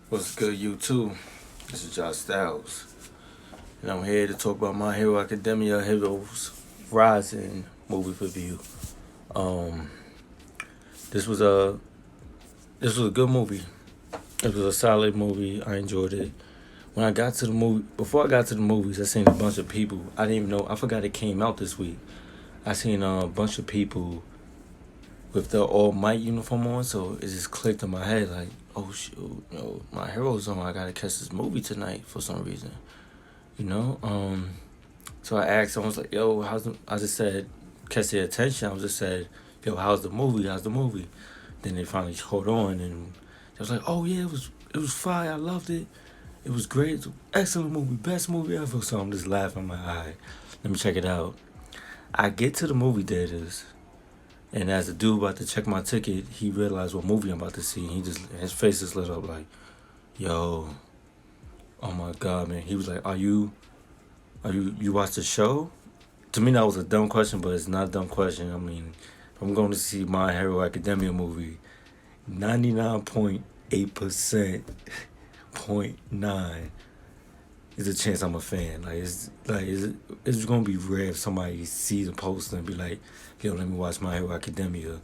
What's good, you too? This is Gy'styles, and I'm here to talk about My Hero Academia Heroes Rising movie review. Um, this was a this was a good movie. It was a solid movie. I enjoyed it. When I got to the movie, before I got to the movies, I seen a bunch of people. I didn't even know. I forgot it came out this week. I seen a bunch of people with the All Might uniform on, so it just clicked in my head like, oh shoot, My Hero's on. I gotta catch this movie tonight for some reason. you know. So I asked, I was like, yo, I just said, catch their attention. I was just said, yo, how's the movie? How's the movie? Then they finally caught on and they was like, oh yeah, it was fire. I loved it. It was great. It's an excellent movie, best movie ever. So I'm just laughing my eye. Let me check it out. I get to the movie theaters, and as the dude about to check my ticket, he realized what movie I'm about to see. His face just lit up like, yo, oh my god, man. He was like, you watched the show? To me, that was a dumb question, but it's not a dumb question. I mean, if I'm going to see My Hero Academia movie, 99.8%, point nine is a chance I'm a fan. It's gonna be rare if somebody sees a poster and be like, yo, let me watch My Hero Academia.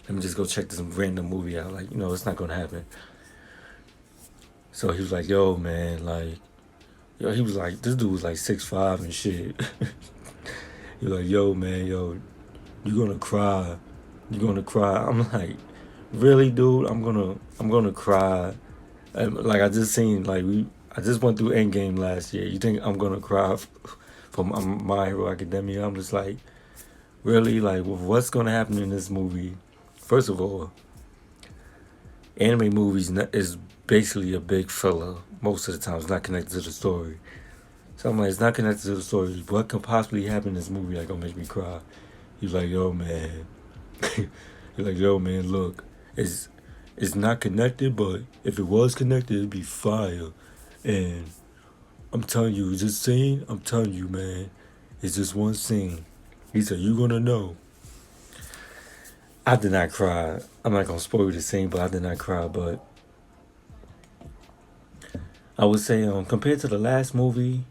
Let me just go check this random movie out. It's not gonna happen. So he was like, yo, man, he was like, this dude was like 6'5" and shit. He was like, yo, man, you gonna cry. You're gonna cry. I'm like, really, dude? I'm gonna cry. I just seen, I just went through Endgame last year. You think I'm gonna cry for My Hero Academia? I'm just like, really? Like, what's gonna happen in this movie? First of all, anime movies is basically a big filler most of the time. It's not connected to the story. So I'm like, it's not connected to the story. What could possibly happen in this movie that gonna make me cry? He's like, yo, man. He's like, yo, man, look, it's not connected, but if it was connected, it'd be fire. And I'm telling you, this scene, I'm telling you, man, it's just one scene. He said, you gonna know. I did not cry. I'm not gonna spoil the scene, but I did not cry. But I would say, compared to the last movie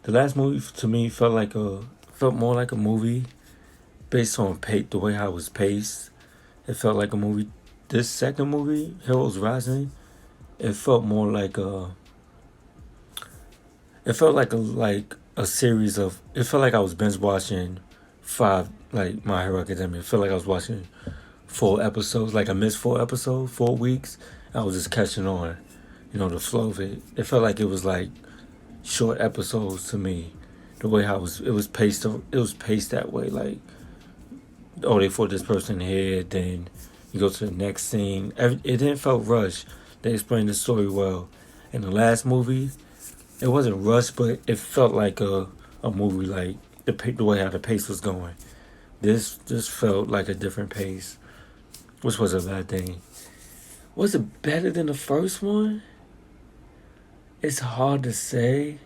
to me felt more like a movie based on the way how it was paced. It felt like a movie. This second movie, Heroes Rising, it felt more like a series of. It felt like I was binge watching five, like My Hero Academia. It felt like I was watching 4 episodes. Like I missed 4 episodes, 4 weeks. I was just catching on. The flow of it. It felt like it was like short episodes to me. The way how it was paced. It was paced that way. Like, oh, they fought this person here, then you go to the next scene. It didn't felt rushed. They explained the story well. In the last movie, it wasn't rushed, but it felt like a movie, like the way how the pace was going. This just felt like a different pace, which was a bad thing. Was it better than the first one? It's hard to say.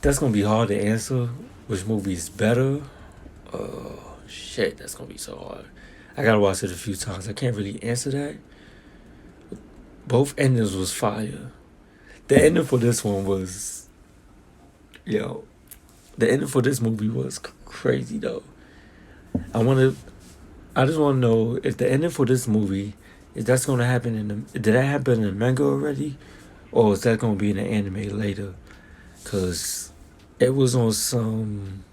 That's gonna be hard to answer. Which movie is better? Oh shit, that's gonna be so hard. I gotta watch it a few times. I can't really answer that. Both endings was fire. The ending for this one was, yo. The ending for this movie was crazy though. I wanna. I just wanna know if the ending for this movie, if that's gonna happen did that happen in the manga already, or is that gonna be in the anime later? Cause it was on some.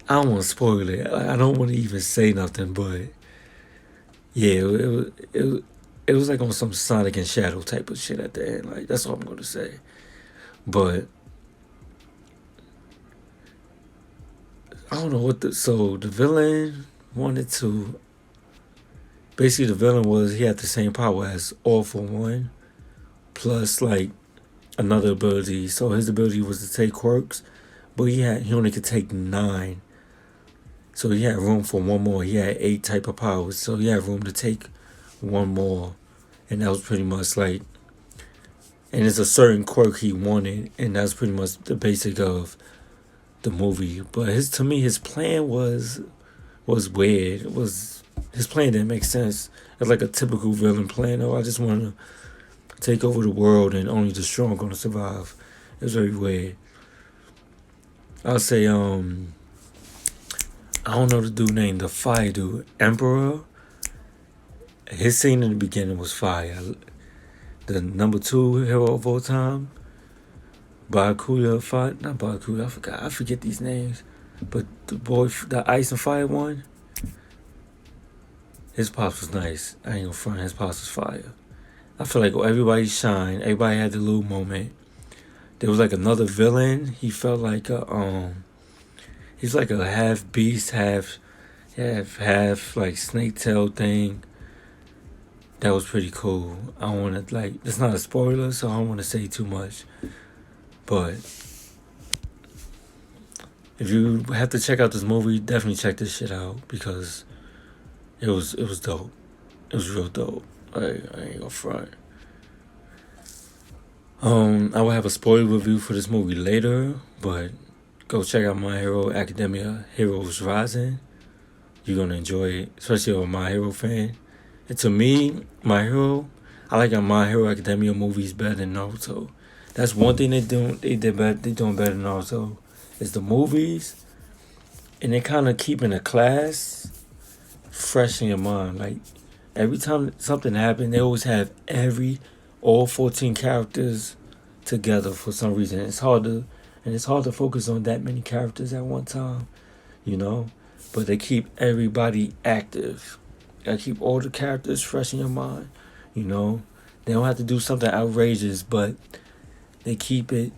I don't want to spoil it. I don't want to even say nothing, but yeah, it was like on some Sonic and Shadow type of shit at the end. Like, that's all I'm gonna say. But I don't know so the villain wanted to. Basically, the villain he had the same power as All for One, plus like another ability. So his ability was to take quirks, but he only could take 9. So he had room for one more. He had 8 type of powers, so he had room to take one more, and that was pretty much like. And it's a certain quirk he wanted, and that's pretty much the basic of the movie. But to me, his plan was weird. It was his plan didn't make sense. It's like a typical villain plan. Oh, I just want to take over the world and only the strong gonna survive. It was very weird. I'll say I don't know the dude name, the fire dude, Emperor. His scene in the beginning was fire. The number 2 hero of all time, Barakuya fight, not Barakuya. I forget these names, but the boy, the ice and fire one, his pops was nice. I ain't gonna front. His pops was fire. I feel like everybody shined. Everybody had their little moment. There was like another villain. He felt like he's like a half beast, half like snake tail thing. That was pretty cool. I don't want to like. It's not a spoiler, so I don't want to say too much. But if you have to check out this movie, definitely check this shit out because it was dope. It was real dope. I ain't gonna front. I will have a spoiler review for this movie later, but go check out My Hero Academia Heroes Rising. You're gonna enjoy it, especially if you're a My Hero fan. And to me, My Hero, I like our My Hero Academia movies better than Naruto. That's one thing they doing better than Naruto is the movies, and they kind of keeping the class fresh in your mind. Like every time something happened, they always have all 14 characters together for some reason. It's hard to focus on that many characters at one time, you know. But they keep everybody active. They keep all the characters fresh in your mind, you know. They don't have to do something outrageous, but they keep it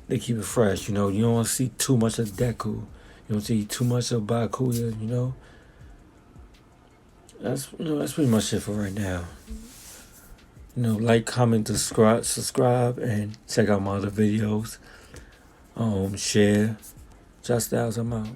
fresh, you know. You don't want to see too much of Deku. You don't see too much of Bakuya, you know. That's pretty much it for right now. Like, comment, subscribe, and check out my other videos. Share. Gy'styles, I'm out.